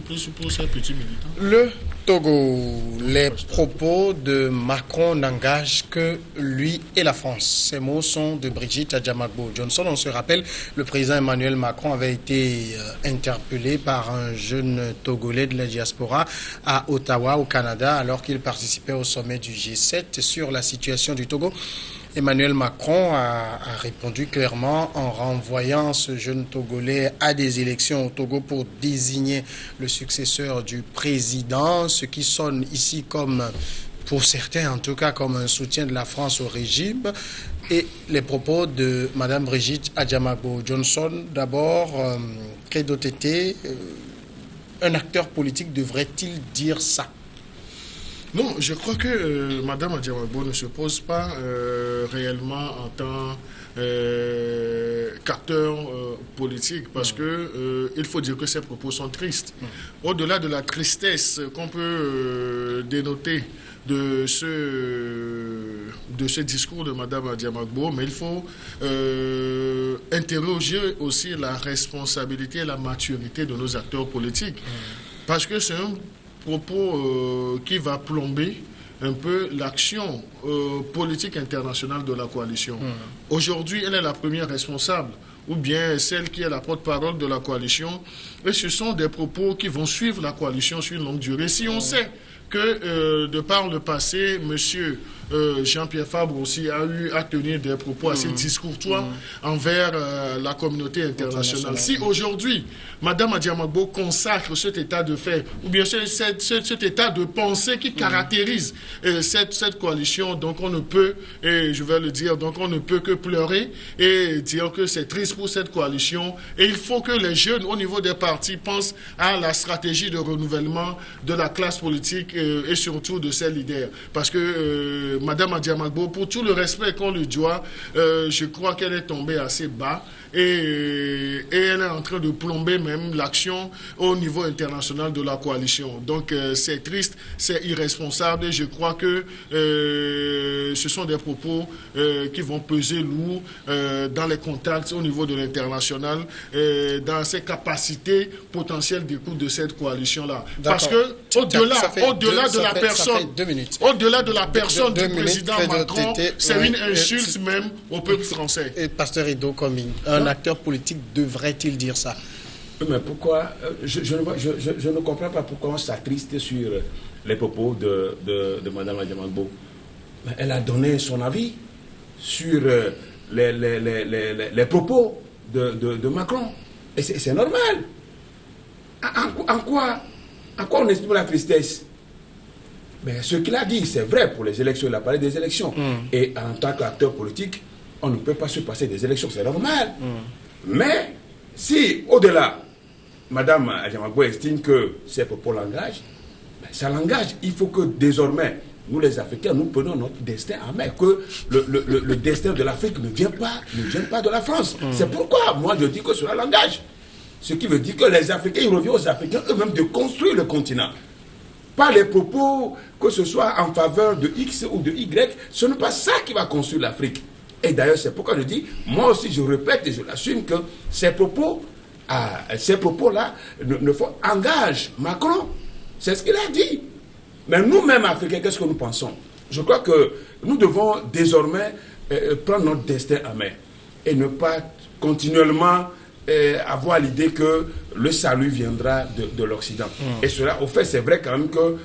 pour ces petits militants. Le Togo, les propos de Macron n'engagent que lui et la France. Ces mots sont de Brigitte Adjamagbo Johnson. On se rappelle, le président Emmanuel Macron avait été interpellé par un jeune Togolais de la diaspora à Ottawa, au Canada, alors qu'il participait au sommet du G7 sur la situation du Togo. Emmanuel Macron a répondu clairement en renvoyant ce jeune Togolais à des élections au Togo pour désigner le successeur du président, ce qui sonne ici comme, pour certains en tout cas, comme un soutien de la France au régime. Et les propos de Mme Brigitte Adjamagbo Johnson, d'abord, Credo Tété, un acteur politique devrait-il dire ça? Non, je crois que Mme Adjamagbo ne se pose pas réellement en tant qu'acteur politique, parce que il faut dire que ses propos sont tristes. Au-delà de la tristesse qu'on peut dénoter de ce discours de Mme Adjamagbo, mais il faut interroger aussi la responsabilité et la maturité de nos acteurs politiques. Parce que c'est un propos qui va plomber un peu l'action politique internationale de la coalition. Aujourd'hui, elle est la première responsable, ou bien celle qui est la porte-parole de la coalition, et ce sont des propos qui vont suivre la coalition sur une longue durée. Si on sait que de par le passé, monsieur Jean-Pierre Fabre aussi a eu à tenir des propos assez discourtois envers la communauté internationale. Si aujourd'hui, Mme Adjamagbo consacre cet état de fait, ou bien cet état de pensée qui caractérise cette coalition, donc on ne peut, et je vais le dire, donc on ne peut que pleurer et dire que c'est triste pour cette coalition. Et il faut que les jeunes au niveau des partis pensent à la stratégie de renouvellement de la classe politique et surtout de ses leaders. Parce que Mme Adjamagbo, pour tout le respect qu'on lui doit, je crois qu'elle est tombée assez bas et elle est en train de plomber même l'action au niveau international de la coalition. Donc c'est triste, c'est irresponsable et je crois que ce sont des propos qui vont peser lourd dans les contacts au niveau de l'international, dans ses capacités potentielles d'écoute de cette coalition-là. Parce que au-delà de la personne du président Macron, c'est une insulte même au peuple français. Et Pasteur Ido Coming, un acteur politique devrait-il dire ça? Mais pourquoi je ne comprends pas pourquoi on s'attriste sur les propos de Mme Adjamagbo. Elle a donné son avis sur les propos de Macron. Et c'est normal. En quoi on exprime la tristesse? Mais ce qu'il a dit, c'est vrai pour les élections. Il a parlé des élections. Et en tant qu'acteur politique, on ne peut pas se passer des élections, c'est normal. Mais si, au-delà, Mme Adjamagbo estime que ces propos l'engagent, ça l'engage. Il faut que désormais, nous les Africains, nous prenons notre destin en main, que le destin de l'Afrique ne vienne pas de la France. C'est pourquoi moi je dis que cela l'engage. Ce qui veut dire que les Africains, il revient aux Africains eux-mêmes de construire le continent. Pas les propos, que ce soit en faveur de X ou de Y, ce n'est pas ça qui va construire l'Afrique. Et d'ailleurs, c'est pourquoi je dis, moi aussi je répète et je l'assume que ces propos-là engagent Macron. C'est ce qu'il a dit. Mais nous-mêmes, Africains, qu'est-ce que nous pensons? Je crois que nous devons désormais prendre notre destin en main et ne pas continuellement avoir l'idée que le salut viendra de l'Occident. Et cela, au fait, c'est vrai quand même qu'en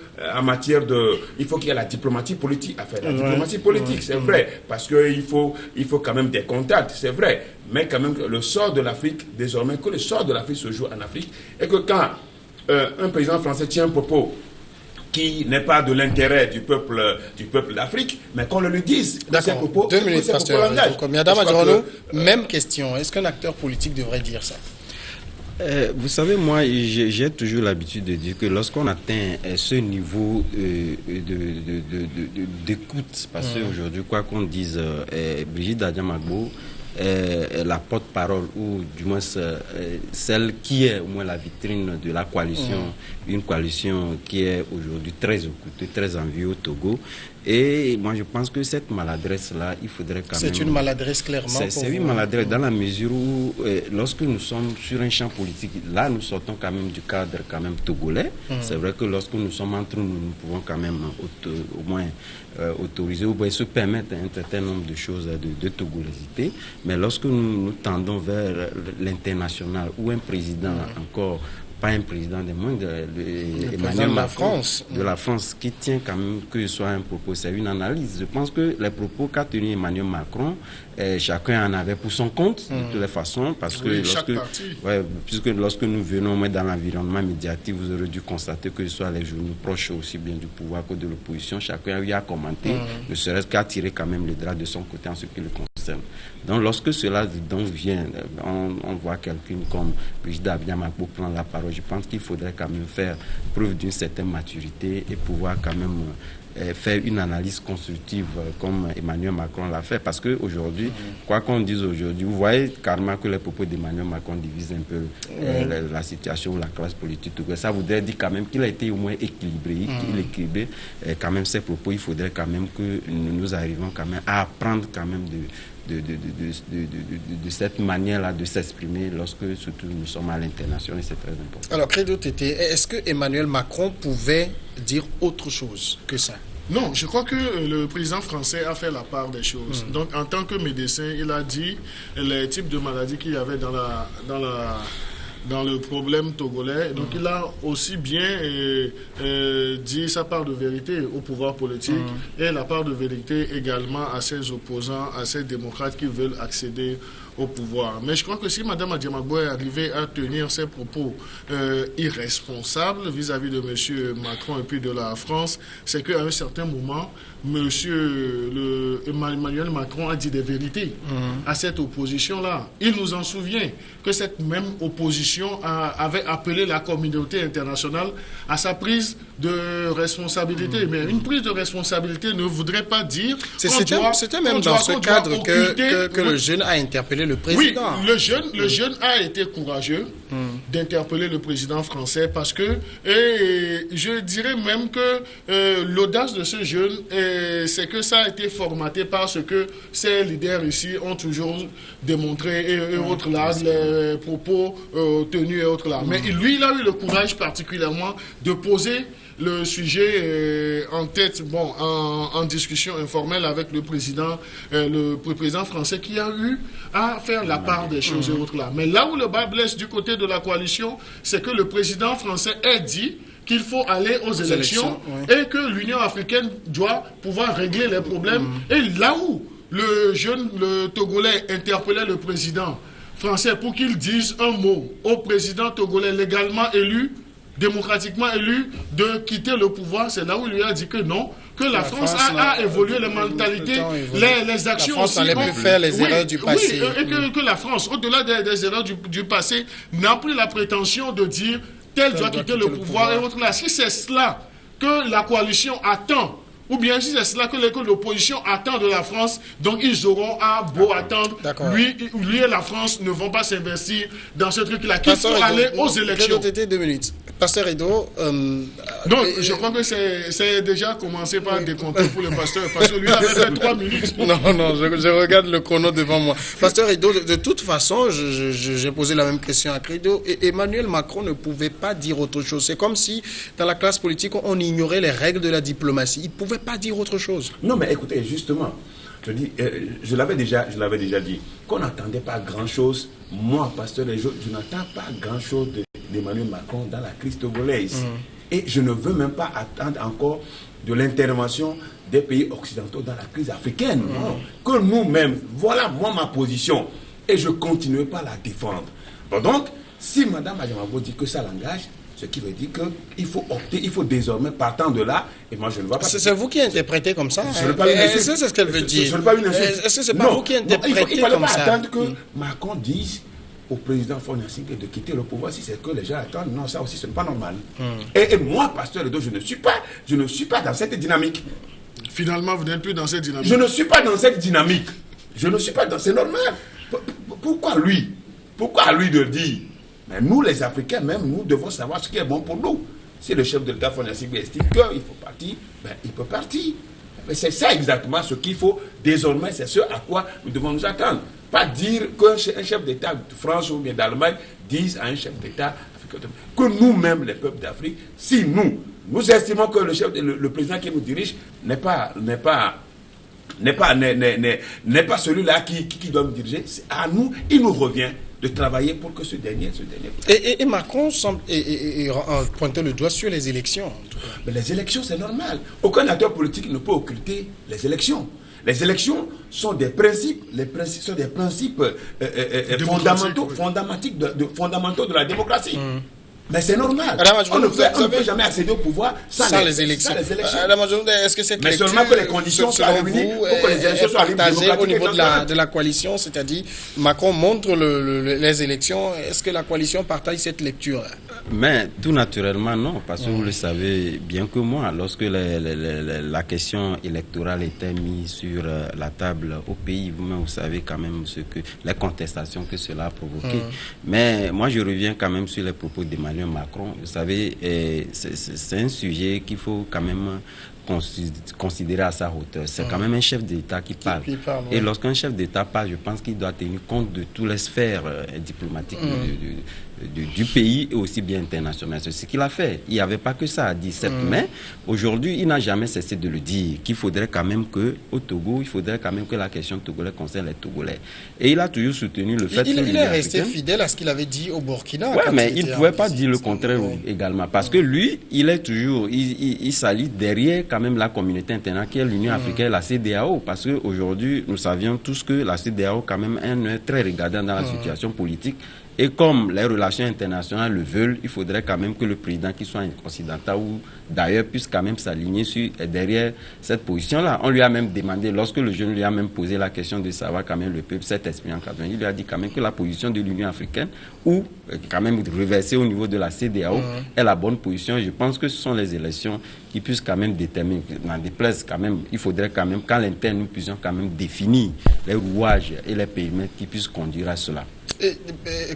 matière de... Il faut qu'il y ait la diplomatie politique à faire. La diplomatie politique, c'est vrai, parce qu'il faut quand même des contacts, c'est vrai. Mais quand même, le sort de l'Afrique, désormais, que le sort de l'Afrique se joue en Afrique, et que quand un président français tient un propos qui n'est pas de l'intérêt du peuple d'Afrique, mais qu'on le lui dise. D'accord, 2 minutes, Pasteur. Madame Adjamagbo, même question. Est-ce qu'un acteur politique devrait dire ça? Vous savez, moi, j'ai toujours l'habitude de dire que lorsqu'on atteint ce niveau d'écoute, parce qu'aujourd'hui, quoi qu'on dise, Brigitte Adjamagbo la porte-parole, ou du moins celle qui est au moins la vitrine de la coalition, une coalition qui est aujourd'hui très écoutée, très enviée au Togo. Et moi, je pense que cette maladresse-là, il faudrait quand même... C'est une maladresse, clairement. C'est une maladresse dans la mesure où, lorsque nous sommes sur un champ politique, là, nous sortons quand même du cadre quand même togolais. C'est vrai que lorsque nous sommes entre nous, nous pouvons quand même au moins autoriser ou se permettre un certain nombre de choses de togolésité. Mais lorsque nous tendons vers l'international, ou un président encore... pas un président des moindres, Emmanuel Macron de la France, qui tient quand même que ce soit un propos, c'est une analyse. Je pense que les propos qu'a tenus Emmanuel Macron, chacun en avait pour son compte, de toutes les façons, parce que puisque lorsque nous venons dans l'environnement médiatique, vous aurez dû constater que ce soit les journaux proches aussi bien du pouvoir que de l'opposition, chacun a commenté, ne serait-ce qu'à tirer quand même le drap de son côté en ce qui le concerne. Donc lorsque cela donc vient, on voit quelqu'un comme Brigitte Abdiamagbo prendre la parole, je pense qu'il faudrait quand même faire preuve d'une certaine maturité et pouvoir quand même faire une analyse constructive comme Emmanuel Macron l'a fait, parce qu'aujourd'hui, quoi qu'on dise aujourd'hui, vous voyez carrément que les propos d'Emmanuel Macron divisent un peu la situation ou la classe politique. Ça voudrait dire quand même qu'il a été au moins équilibré, qu'il équilibré quand même ses propos. Il faudrait quand même que nous arrivions quand même à apprendre quand même de cette manière-là de s'exprimer lorsque surtout nous sommes à l'international, et c'est très important. Alors, Credo Tété, est-ce que Emmanuel Macron pouvait dire autre chose que ça? Non, je crois que le président français a fait la part des choses. Donc, en tant que médecin, il a dit les types de maladies qu'il y avait dans le problème togolais. Donc, il a aussi bien dit sa part de vérité au pouvoir politique et la part de vérité également à ses opposants, à ces démocrates qui veulent accéder au pouvoir. Mais je crois que si Mme Abdiamagbo est arrivée à tenir ses propos irresponsables vis-à-vis de M. Macron et puis de la France, c'est qu'à un certain moment, Emmanuel Macron a dit des vérités à cette opposition-là. Il nous en souvient que cette même opposition avait appelé la communauté internationale à sa prise de responsabilité. Mais une prise de responsabilité ne voudrait pas dire... C'était même dans ce cadre que le jeune a interpellé le président. Oui, le jeune a été courageux d'interpeller le président français parce que, et je dirais même que l'audace de ce jeune, c'est que ça a été formaté par ce que ces leaders ici ont toujours démontré et autres là, les propos tenus et autres là. Mais lui, il a eu le courage particulièrement de poser le sujet en tête, en discussion informelle avec le président français qui a eu à faire la part des choses et autres là. Mais là où le bas blesse du côté de la coalition, c'est que le président français a dit qu'il faut aller aux élections et que l'Union africaine doit pouvoir régler les problèmes. Et là où le Togolais interpellait le président français pour qu'il dise un mot au président togolais légalement élu, démocratiquement élu, de quitter le pouvoir, c'est là où il lui a dit que non, que la France a évolué les mentalités, les actions. La France n'allait plus faire les erreurs du passé. Oui, et que la France, au-delà des erreurs du passé, n'a plus la prétention de dire tel doit quitter le pouvoir et autres là. Si c'est cela que la coalition attend, ou bien si c'est cela que l'opposition attend de la France, donc ils auront à beau attendre. Lui et la France ne vont pas s'investir dans ce truc-là. Qu'il faut aller aux élections. 2 minutes. Pasteur Edo... donc, je crois que c'est déjà commencé par décompter pour le pasteur, parce que lui, il avait fait 3 minutes. Non, je regarde le chrono devant moi. Pasteur Edo, de toute façon, j'ai posé la même question à Credo. Emmanuel Macron ne pouvait pas dire autre chose. C'est comme si, dans la classe politique, on ignorait les règles de la diplomatie. Il ne pouvait pas dire autre chose. Non, mais écoutez, justement, je l'avais déjà dit, qu'on n'attendait pas grand-chose. Moi, pasteur Edo, je n'attends pas grand-chose d'Emmanuel Macron dans la crise togolaise. Et je ne veux même pas attendre encore de l'intervention des pays occidentaux dans la crise africaine. Non. Que nous-mêmes, voilà moi ma position. Et je ne continuerai pas à la défendre. Bon, donc, si Mme Abdiamagbo dit que ça l'engage, ce qui veut dire qu'il faut opter, il faut désormais, partant de là, et moi je ne vois pas... C'est vous qui interprétez comme ça. Est-ce que c'est ce qu'elle veut dire? Ce n'est pas une insulte. Est-ce que c'est pas vous qui interprétez comme ça? Il ne fallait pas attendre que Macron dise au président Fonassingue de quitter le pouvoir si c'est que les gens attendent. Non, ça aussi, ce n'est pas normal. Et moi, pasteur Edo, je ne suis pas dans cette dynamique. Finalement, vous n'êtes plus dans cette dynamique. Je ne suis pas dans cette dynamique. C'est normal. Pourquoi lui? Pourquoi lui de dire? Mais nous, les Africains, même, nous devons savoir ce qui est bon pour nous. Si le chef de l'État Fonyasigbe estime qu'il faut partir, il peut partir. Mais c'est ça exactement ce qu'il faut désormais, c'est ce à quoi nous devons nous attendre. Pas dire qu'un chef d'État de France ou bien d'Allemagne dise à un chef d'État africain que nous-mêmes, les peuples d'Afrique, si nous estimons que le président qui nous dirige n'est pas celui-là qui doit nous diriger, c'est à nous, il nous revient de travailler pour que ce dernier. Et Macron semble pointer le doigt sur les élections. Mais les élections, c'est normal. Aucun acteur politique ne peut occulter les élections. Les élections sont des principes, sont des principes fondamentaux de la démocratie. Mais c'est normal. On ne peut jamais accéder au pouvoir sans les élections. Est-ce que cette mais lecture, seulement que les conditions soient réunies pour que les élections soient partagées au niveau de la coalition, c'est-à-dire Macron montre les élections. Est-ce que la coalition partage cette lecture? Mais tout naturellement non, parce que vous le savez bien que moi, lorsque la question électorale était mise sur la table au pays, vous-même vous savez quand même les contestations que cela a provoqué. Mais moi je reviens quand même sur les propos d'Emmanuel Macron. Vous savez, c'est un sujet qu'il faut quand même considérer à sa hauteur. C'est quand même un chef d'État qui parle. Et lorsqu'un chef d'État parle, je pense qu'il doit tenir compte de toutes les sphères diplomatiques du pays et aussi bien international. C'est ce qu'il a fait. Il n'y avait pas que ça à dire. Mais aujourd'hui, il n'a jamais cessé de le dire, qu'il faudrait quand même qu'au Togo, il faudrait quand même que la question togolaise concerne les Togolais. Et il a toujours soutenu le fait que il est resté fidèle à ce qu'il avait dit au Burkina. Oui, mais il ne pouvait pas dire le contraire également. Parce que lui, il est toujours, il s'allie derrière quand même la communauté internationale qui est l'Union africaine et la CEDEAO. Parce qu'aujourd'hui, nous savions tous que la CEDEAO quand même est très regardante dans la situation politique. Et comme les relations internationales le veulent, il faudrait quand même que le président, qui soit un occidental ou d'ailleurs, puisse quand même s'aligner derrière cette position-là. On lui a même demandé, lorsque le jeune lui a même posé la question de savoir quand même le peuple s'est exprimé en 80, il lui a dit quand même que la position de l'Union africaine, ou quand même reversée au niveau de la CEDEAO, est la bonne position. Je pense que ce sont les élections qui puissent quand même déterminer, dans des places quand même, il faudrait quand même qu'à l'interne, nous puissions quand même définir les rouages et les périmètres qui puissent conduire à cela.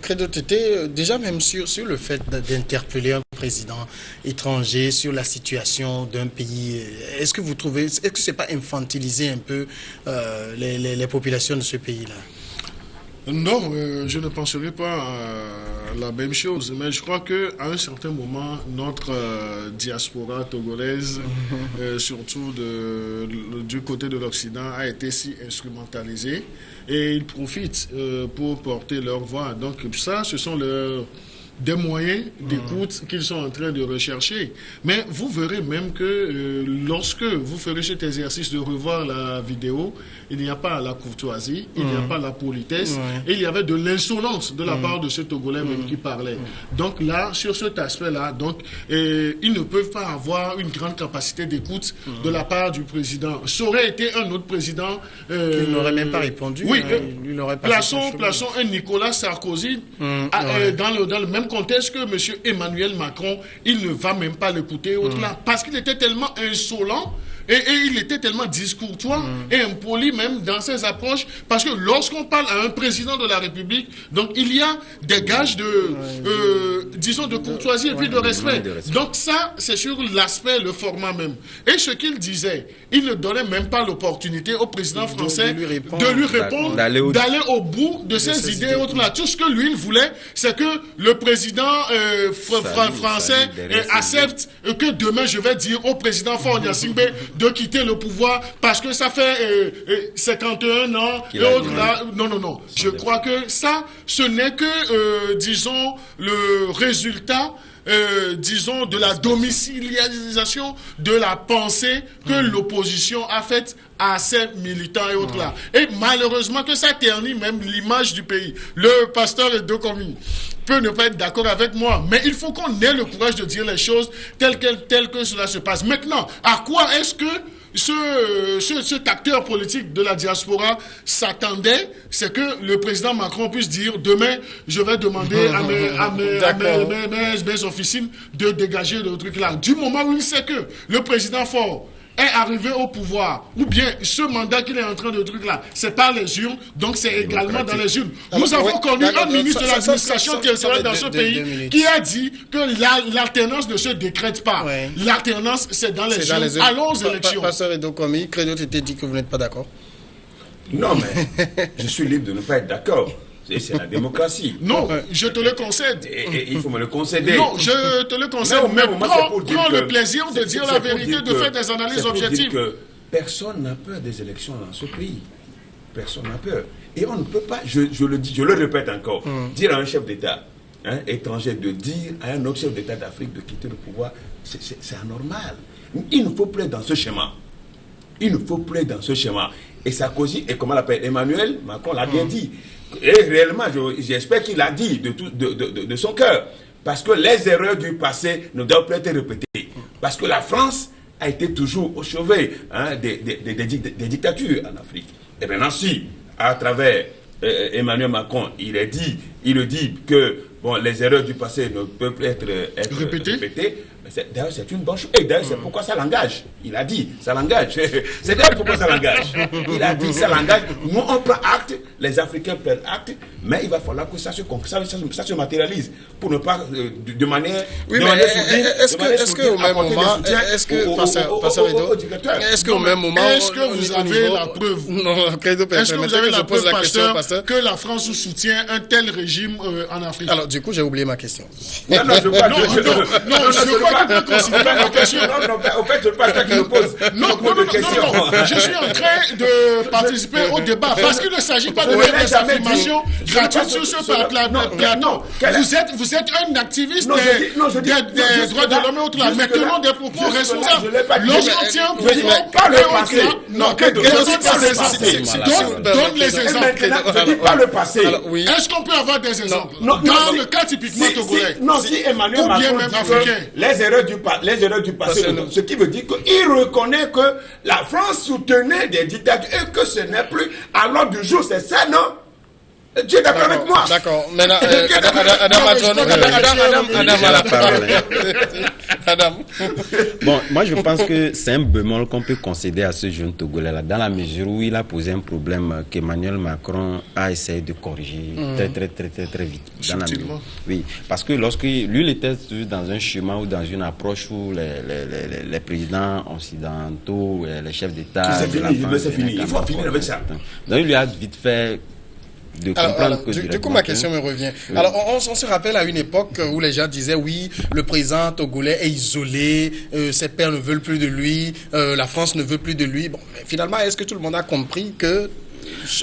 Credo Tété, déjà même sur le fait d'interpeller un président étranger sur la situation d'un pays, est-ce que c'est pas infantiliser un peu les populations de ce pays-là? Non, je ne penserai pas à la même chose, mais je crois qu'à un certain moment, notre diaspora togolaise, surtout du côté de l'Occident, a été si instrumentalisée et ils profitent pour porter leur voix. Donc ça, ce sont des moyens d'écoute qu'ils sont en train de rechercher. Mais vous verrez même que lorsque vous ferez cet exercice de revoir la vidéo, il n'y a pas la courtoisie, il n'y a pas la politesse, et il y avait de l'insolence de la part de ce Togolais même qui parlait. Donc là, sur cet aspect-là, ils ne peuvent pas avoir une grande capacité d'écoute de la part du président. Ça aurait été un autre président... il n'aurait même pas répondu. Oui, pas plaçons un Nicolas Sarkozy dans le même contexte que M. Emmanuel Macron. Il ne va même pas l'écouter parce qu'il était tellement insolent. Et il était tellement discourtois et impoli même dans ses approches, parce que lorsqu'on parle à un président de la République, donc il y a des gages disons de courtoisie et puis de respect. Donc ça, c'est sur l'aspect, le format même. Et ce qu'il disait, il ne donnait même pas l'opportunité au président français de lui répondre, d'aller au bout de ses idées. Tout ce que lui, il voulait, c'est que le président français accepte que demain, je vais dire au président Faure-Gnassingbé de quitter le pouvoir parce que ça fait 51 ans et autres là. Non. Je crois que ça, ce n'est que, disons, le résultat, disons, de la domicilialisation de la pensée que l'opposition a faite à ces militants et autres là. Et malheureusement que ça ternit même l'image du pays. Le pasteur Edokomi peut ne pas être d'accord avec moi, mais il faut qu'on ait le courage de dire les choses telles que cela se passe. Maintenant, à quoi est-ce que cet acteur politique de la diaspora s'attendait? C'est que le président Macron puisse dire demain, je vais demander à mes officines de dégager le truc là. Du moment où il sait que le président Faure est arrivé au pouvoir, ou bien ce mandat qu'il est en train de truc là, c'est par les urnes, donc c'est également dans les urnes. Nous avons connu un ministre de l'administration territoriale dans ce pays qui a dit que l'alternance ne se décrète pas. L'alternance, c'est dans les urnes. Allons aux élections. Pasteur Edokomi, Credo t'était dit que vous n'êtes pas d'accord. Non, mais je suis libre de ne pas être d'accord. C'est la démocratie. Non, je te le concède. Et il faut me le concéder. Non, je te le concède. Mais prends le plaisir de dire la vérité, de faire des analyses objectives. Que personne n'a peur des élections dans ce pays. Personne n'a peur. Et on ne peut pas, je le dis, je le répète encore, dire à un chef d'État étranger de dire à un autre chef d'État d'Afrique de quitter le pouvoir, c'est anormal. Il ne faut plus être dans ce schéma. Il ne faut plus être dans ce schéma. Et Sarkozy, et comment l'appelle Emmanuel Macron l'a bien dit. Et réellement, j'espère qu'il a dit de son cœur. Parce que les erreurs du passé ne doivent plus être répétées. Parce que la France a été toujours au chevet des dictatures en Afrique. Et maintenant, si, à travers Emmanuel Macron, il dit que les erreurs du passé ne peuvent plus être répétées. D'ailleurs, c'est une bonne chose. Et d'ailleurs, c'est pourquoi ça l'engage. Il a dit, ça l'engage. C'est d'ailleurs pourquoi ça l'engage. Il a dit, ça l'engage. Nous, on prend acte, les Africains prennent acte, mais il va falloir que ça se matérialise pour ne pas, de manière. Oui, mais est-ce qu'au même moment, est-ce qu'au même moment, est-ce que vous avez la preuve? Non, est-ce que vous avez la preuve, pasteur, que la France soutient un tel régime en Afrique? Alors, du coup, j'ai oublié ma question. Non, je crois que tu considères ma question. Non, en fait, je ne pas qui me pose. Non, je suis en train de participer au débat parce qu'il ne s'agit pas de faire des affirmations gratuites sur ce plateau. Vous êtes un activiste des droits de l'homme et autres là, mais tenons des propos responsables. Lorsqu'on tient un propos, pas le passé. Non, donne les exemples. Je ne dis pas le passé. Est-ce qu'on peut avoir des exemples? Dans le cas typiquement togolais. Non, si Emmanuel Macron dit les erreurs du passé, ce qui veut dire qu'il reconnaît que la France soutenait des dictatures et que ce n'est plus à l'ordre du jour, c'est ça, non? Tu es d'accord avec moi? D'accord. Maintenant, Adam. Bon, moi je pense que c'est un bémol qu'on peut concéder à ce jeune Togolais-là, dans la mesure où il a posé un problème qu'Emmanuel Macron a essayé de corriger très vite. Oui, parce que lorsque lui, il était dans un chemin ou dans une approche où les présidents occidentaux, les chefs d'État... C'est fini, il faut finir avec ça. Donc il lui a vite fait... Du coup, ma question me revient. Oui. Alors, on se rappelle à une époque où les gens disaient, oui, le président togolais est isolé, ses pairs ne veulent plus de lui, la France ne veut plus de lui. Bon, mais finalement, est-ce que tout le monde a compris que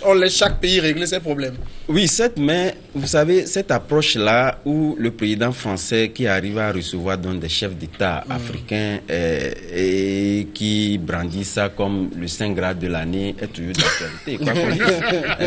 on laisse chaque pays régler ses problèmes? Oui, certes, mais vous savez, cette approche-là où le président français qui arrive à recevoir donc des chefs d'État africains et qui brandit ça comme le Saint Graal de l'année est toujours d'actualité. Quoi qu'on dise,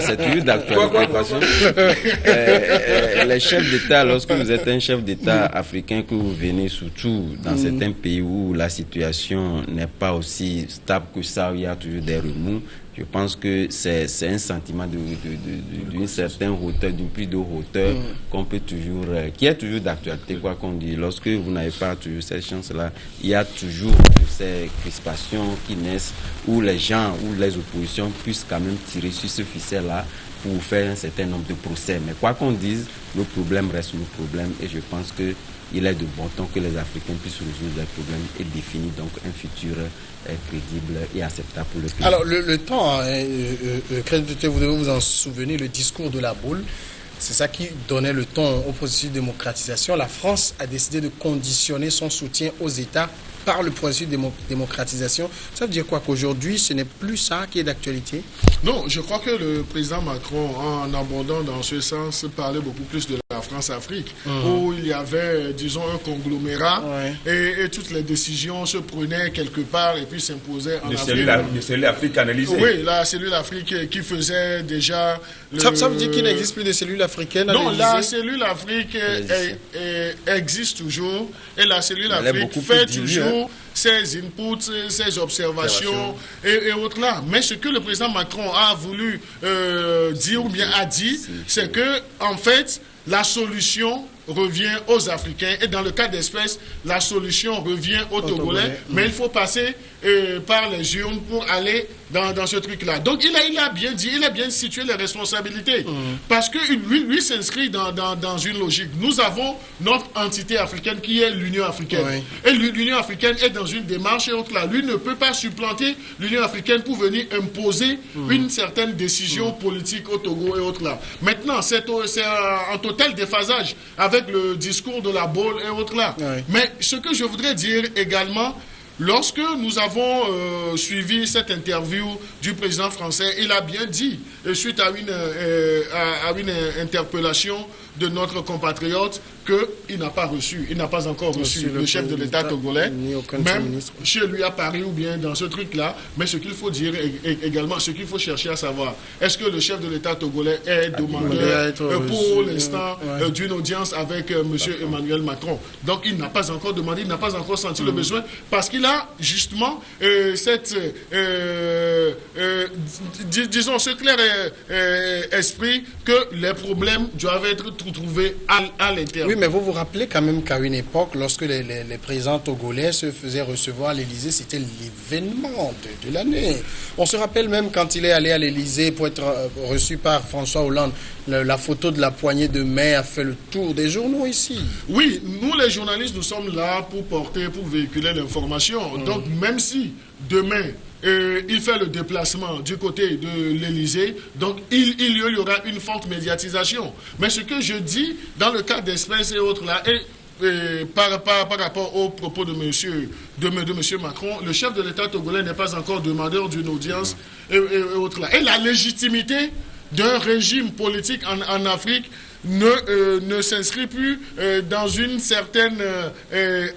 c'est toujours d'actualité. Parce que les chefs d'État, lorsque vous êtes un chef d'État africain, que vous venez surtout dans certains pays où la situation n'est pas aussi stable que ça, où il y a toujours des remous, je pense que c'est un sentiment d'une certaine hauteur, d'une plus de hauteur qu'on peut toujours, qui est toujours d'actualité, quoi qu'on dise. Lorsque vous n'avez pas toujours cette chance-là, il y a toujours ces crispations qui naissent où les gens, où les oppositions puissent quand même tirer sur ce ficelle-là pour faire un certain nombre de procès. Mais quoi qu'on dise, le problème reste le problème et je pense que il est de bon temps que les Africains puissent résoudre leurs problèmes et définir donc un futur crédible et acceptable pour le pays. Alors, le temps, vous devez vous en souvenir, le discours de la boule, c'est ça qui donnait le ton au processus de démocratisation. La France a décidé de conditionner son soutien aux États par le processus de démocratisation. Ça veut dire quoi? Qu'aujourd'hui, ce n'est plus ça qui est d'actualité? Non, je crois que le président Macron, en abordant dans ce sens, parlait beaucoup plus de la France-Afrique, où il y avait, disons, un conglomérat et toutes les décisions se prenaient quelque part et puis s'imposaient en Afrique. De cellule Afrique analysée. Oui, la cellule Afrique qui faisait déjà... Ça veut dire qu'il n'existe plus de cellule africaine analysée? Non, la cellule Afrique existe toujours et la cellule Afrique fait toujours ses inputs, ses observations et autres là. Mais ce que le président Macron a voulu dire ou bien a dit, c'est que en fait, la solution revient aux Africains et dans le cas d'espèce, la solution revient aux Togolais. Mais il faut passer par les urnes pour aller dans ce truc-là. Donc il a bien dit, il a bien situé les responsabilités. Parce que lui s'inscrit dans une logique. Nous avons notre entité africaine qui est l'Union africaine. Oui. Et l'Union africaine est dans une démarche et autres là. Lui ne peut pas supplanter l'Union africaine pour venir imposer une certaine décision politique au Togo et autres là. Maintenant, c'est un total déphasage avec le discours de la Baule et autres là. Oui. Mais ce que je voudrais dire également, lorsque nous avons suivi cette interview du président français, il a bien dit, suite à une interpellation de notre compatriote, qu'il n'a pas reçu, il n'a pas encore reçu le chef de l'État togolais, même chez lui à Paris ou bien dans ce truc-là. Mais ce qu'il faut dire également, ce qu'il faut chercher à savoir, est-ce que le chef de l'État togolais est demandeur pour l'instant d'une audience avec M. Emmanuel Macron. Donc il n'a pas encore demandé, il n'a pas encore senti le besoin, parce qu'il a justement disons, ce clair esprit que les problèmes doivent être trouvés à l'intérieur. Oui, mais vous vous rappelez quand même qu'à une époque, lorsque les présidents togolais se faisaient recevoir à l'Élysée, c'était l'événement de l'année. On se rappelle même quand il est allé à l'Élysée pour être reçu par François Hollande, la photo de la poignée de main a fait le tour des journaux ici. Oui, nous les journalistes, nous sommes là pour véhiculer l'information. Donc même si demain, il fait le déplacement du côté de l'Élysée, donc il y aura une forte médiatisation. Mais ce que je dis dans le cas d'espèces et autres là, par rapport aux propos de monsieur Macron, le chef de l'État togolais n'est pas encore demandeur d'une audience et autres là. Et la légitimité d'un régime politique en Afrique ne s'inscrit plus dans une certaine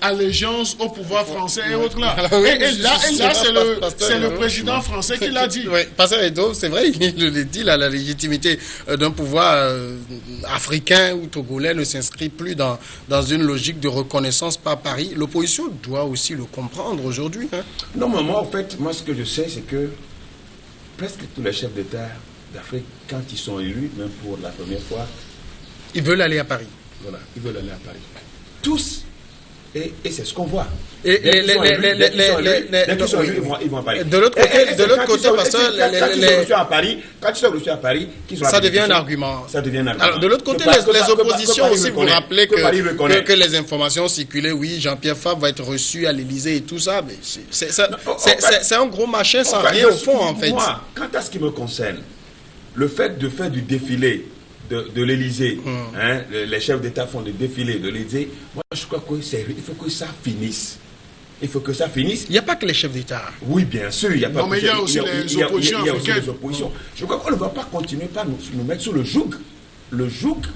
allégeance au pouvoir français et autres là. Alors, oui, et là c'est le président français qui l'a dit. Oui, Pasteur Edo, c'est vrai, il le dit, là, la légitimité d'un pouvoir africain ou togolais ne s'inscrit plus dans une logique de reconnaissance par Paris. L'opposition doit aussi le comprendre aujourd'hui. Hein. Non, mais moi, en fait, ce que je sais, c'est que presque tous les chefs d'État d'Afrique, quand ils sont élus, même pour la première fois, ils veulent aller à Paris. Voilà, ils veulent aller à Paris. Tous. Et c'est ce qu'on voit. Et ils vont à Paris. De l'autre côté, pasteur, quand ils sont reçus à Paris, ça devient un argument. Ça devient un argument. Alors, de l'autre côté, les oppositions aussi, vous rappelez que les informations circulaient, oui, Jean-Pierre Fabre va être reçu à l'Élysée et tout ça. Mais c'est un gros machin sans rien au fond, en fait. Moi, quant à ce qui me concerne, le fait de faire du défilé de l'Élysée, hein, les chefs d'État font des défilés de l'Élysée, moi je crois qu'il faut que ça finisse. Il faut que ça finisse. Il n'y a pas que les chefs d'État. Oui, bien sûr. Il y a pas non, mais il y a aussi les oppositions africaines. Je crois qu'on ne va pas continuer par nous mettre sous le joug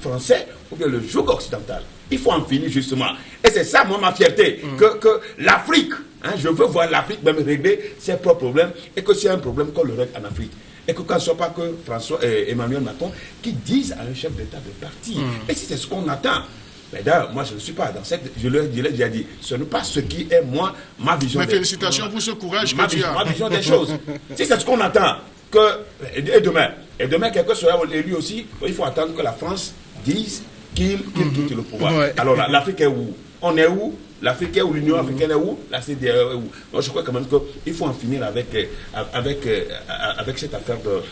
français ou bien le joug occidental. Il faut en finir justement. Et c'est ça, moi, ma fierté, que l'Afrique, hein, je veux voir l'Afrique même régler ses propres problèmes et que c'est un problème qu'on le règle en Afrique. Et que ce ne soit pas que Emmanuel Macron qui dise à un chef d'État de partir. Et si c'est ce qu'on attend, mais d'ailleurs, moi je ne suis pas dans cette... Je l'ai déjà dit, ce n'est pas ce qui est ma vision. Mais félicitations pour ce courage que tu as. Ma vision des choses. Si c'est ce qu'on attend, et demain quelqu'un sera élu aussi, il faut attendre que la France dise qu'il quitte le pouvoir. Ouais. Alors l'Afrique est où? On est où? L'Afrique est où? L'Union africaine est où? La CDAO est où? Moi, je crois quand même qu'il faut en finir avec cette affaire de...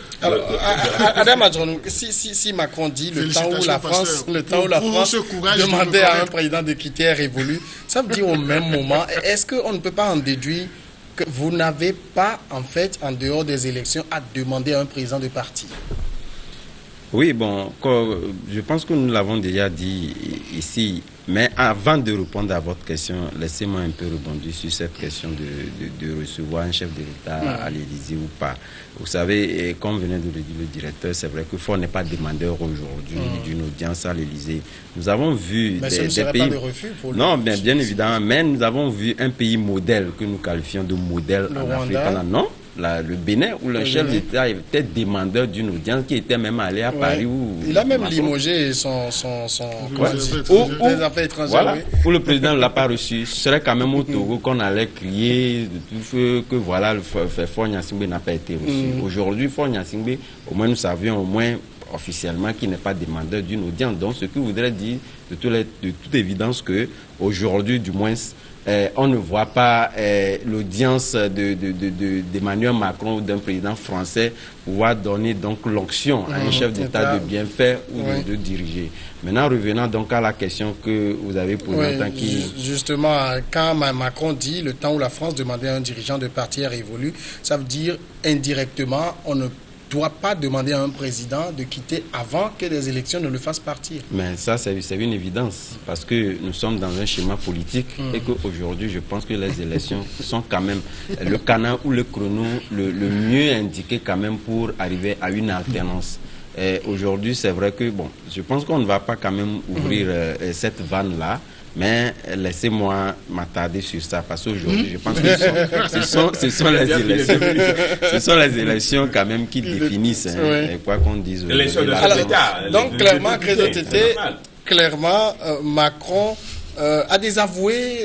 Adam Adjoun, si Macron dit le temps où la France demandait à un président de quitter est révolu, ça veut dire au même moment, est-ce qu'on ne peut pas en déduire que vous n'avez pas, en fait, en dehors des élections, à demander à un président de partir? Oui, bon, je pense que nous l'avons déjà dit ici, mais avant de répondre à votre question, laissez-moi un peu rebondir sur cette question de recevoir un chef de l'État à l'Élysée ou pas. Vous savez, et comme venait de le dire le directeur, c'est vrai que Ford n'est pas demandeur aujourd'hui d'une audience à l'Élysée. Nous avons vu mais des pays... pas de refus pour non, bien évidemment, mais nous avons vu un pays modèle que nous qualifions de modèle en Afrique. Non, le Bénin, où le chef d'État était demandeur d'une audience qui était même allé à Paris. Où il a même limogé son affaires étrangères. Voilà, où le président ne l'a pas reçu. Ce serait quand même au Togo qu'on allait crier que voilà, Faure Gnassingbé n'a pas été reçu. Aujourd'hui, Faure Gnassingbé, au moins nous savions au moins officiellement qu'il n'est pas demandeur d'une audience. Donc ce qui voudrait dire de toute évidence que aujourd'hui, du moins, on ne voit pas l'audience d'Emmanuel Macron ou d'un président français pouvoir donner donc l'onction à un chef d'État de bien faire ou de diriger. Maintenant, revenant donc à la question que vous avez posée en tant que... Justement, quand Macron dit le temps où la France demandait à un dirigeant de parti révolu, ça veut dire indirectement, on ne doit pas demander à un président de quitter avant que les élections ne le fassent partir. Mais ça, c'est une évidence, parce que nous sommes dans un schéma politique et qu'aujourd'hui, je pense que les élections sont quand même le canal ou le chrono le mieux indiqué quand même pour arriver à une alternance. Aujourd'hui, c'est vrai que, bon, je pense qu'on ne va pas quand même ouvrir cette vanne-là, mais laissez-moi m'attarder sur ça, parce qu'aujourd'hui, je pense que ce sont les élections quand même qui définissent, quoi qu'on dise. Donc, clairement, Macron a désavoué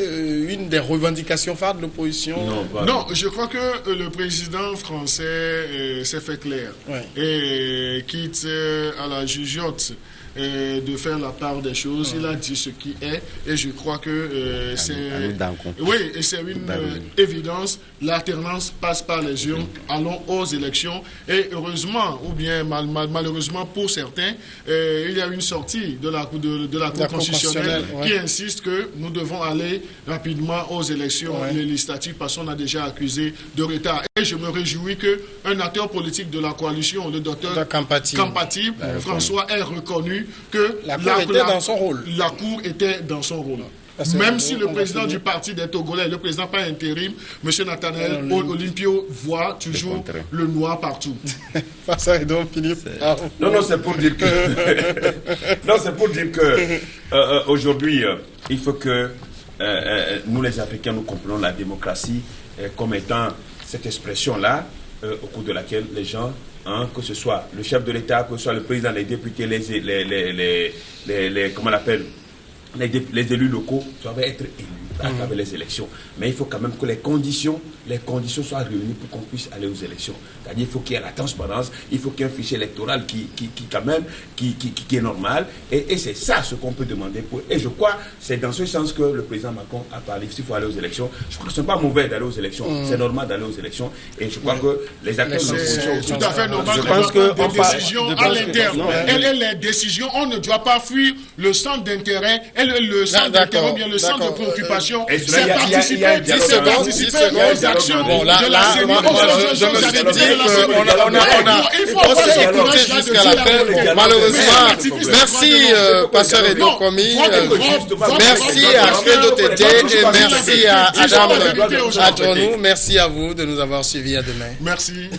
une des revendications phares de l'opposition. Non, je crois que le président français s'est fait clair et quitte à la jugeote de faire la part des choses. Il a dit ce qui est et je crois que c'est une évidence. L'alternance passe par les urnes. Allons aux élections et heureusement ou bien malheureusement pour certains, il y a une sortie de la Cour constitutionnelle qui insiste que nous devons aller rapidement aux élections législatives parce qu'on a déjà accusé de retard. Et je me réjouis qu'un acteur politique de la coalition, le docteur Kampati, François, ait reconnu que la Cour était dans son rôle. La Cour était dans son rôle. Même si le président du parti des Togolais, le président par intérim, M. Nathaniel Olympio, voit toujours le noir partout. Non, c'est pour dire que aujourd'hui, il faut que nous les Africains, nous comprenons la démocratie comme étant cette expression-là au cours de laquelle les gens, que ce soit le chef de l'État, que ce soit le président, les députés, comment on l'appelle, les élus locaux doivent être élus à travers les élections. Mais il faut quand même que les conditions soient réunies pour qu'on puisse aller aux élections. C'est-à-dire qu'il faut qu'il y ait la transparence, il faut qu'il y ait un fichier électoral qui est normal. Et c'est ça ce qu'on peut demander. Et je crois que c'est dans ce sens que le président Macron a parlé. S'il faut aller aux élections, je crois que ce n'est pas mauvais d'aller aux élections. C'est normal d'aller aux élections. Et je crois que les acteurs de l'opposition... C'est tout à fait normal. Je pense que des décisions à l'interne. Et les décisions, on ne doit pas fuir le centre d'intérêt et le centre d'intérêt, bien le centre de préoccupation. C'est participer aux actions de la CENI. Je me suis dit qu'on s'écouter jusqu'à la fin. Malheureusement, merci Pasteur Edo Komi, merci à Fredo Tété et merci à Adam Adjonou. Merci à vous de nous avoir suivis. À demain. Merci.